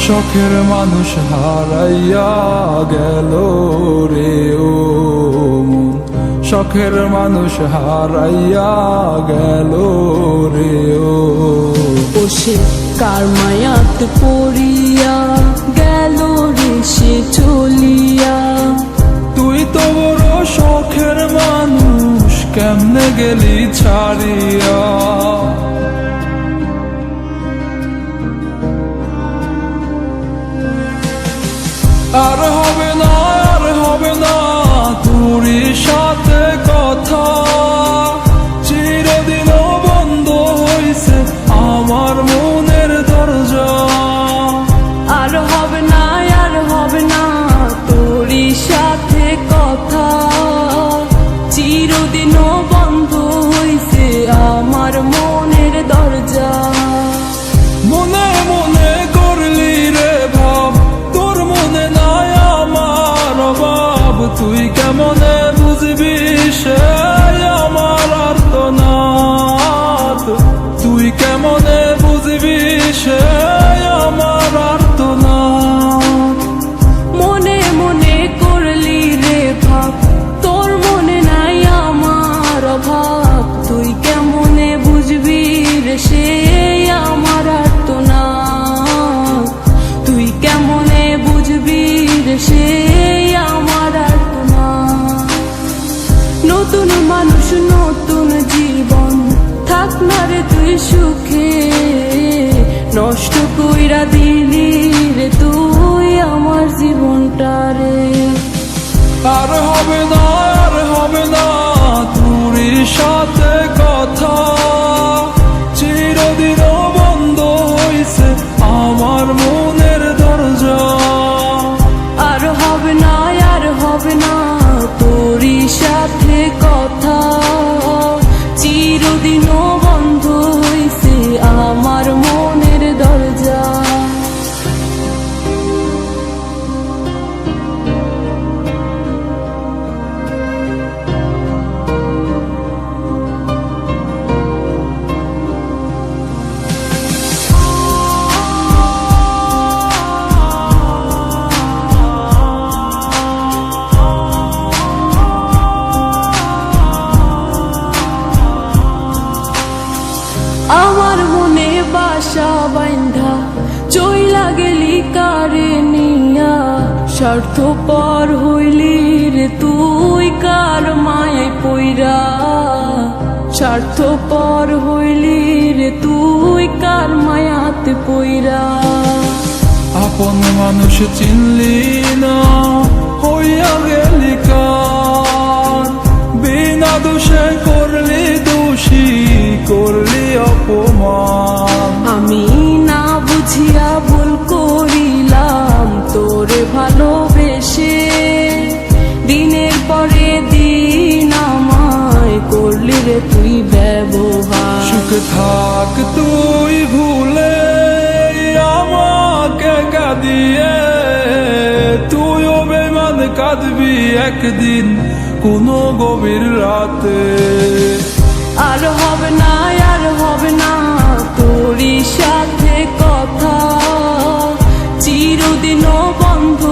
শখের মানুষ হারাইয়া গেল রে ও মন, শখের মানুষ হারাইয়া গেল রে ও। সে কার মায়াত পড়িয়া গেল রে সে চলিয়া। তুই তো বড় শখের মানুষ, কেমনে গেলি ছাড়িয়া। আর হবে না, আর হবে না তোরই সাথে কথা, চিরদিনও বন্ধ হইছে আমার মনের দরজা। আর হবে না, আর হবে না তোরই সাথে কথা, চিরদিনও বন্ধ হইছে আমার মনের দরজা। মনে মনে করলি রে ভাব, তোর মনে নাই আমার অভাব। তুই কেমনে বুঝবি সে আমার আর্তনাদ, তুই কেমনে বুঝবি সে আমার আর্তনাদ। মনে মনে করলি রে ভাব, তোর মনে নাই আমার অভাব। তুই কেমনে বুঝবি রে সে আমার আর্তনাদ, তুই কেমনে বুঝবি রে সে আমার আর্তনাদ। নতুন মানুষ নতুন জীবন, থাক না রে তুই সুখে, নষ্ট কইরা দিলি রে তুই আমার জীবনটা রে। আর হবে না, আর হবে না তোরই সাথে কথা, চিরদিনও বন্ধ হইছে আমার মনের দরজা। আর হবে না, আর হবে না তোরই সাথে কথা, চিরদিনও বন্ধ হইছে আমার মনের দরজা। আমার মনে বাসা বাইন্ধা চইলা গেলি কারে নিয়া, স্বার্থপর হইলি রে তুই কার মায়ায় পইরা। স্বার্থপর হইলি রে তুই কার মায়াতে পইরা। আপন মানুষ চিনলি না, হইয়া গেলি কার। বিনা দোষে করলি দোষী, করলি অপমান। আমি না বুঝিয়া ভুল করিলাম তোরে ভালোবেসে, দিনের পরে দিন আমায় করলি রে তুই ব্যবহার। সুখে থাক তুই ভুলে আমাকে কাঁদিয়ে, তুইও বেমান কাঁদবি একদিন কোনো গভীর রাতে। আর হবে না, আর হবে না তোরই সাথে কথা, চিরদিনও বন্ধ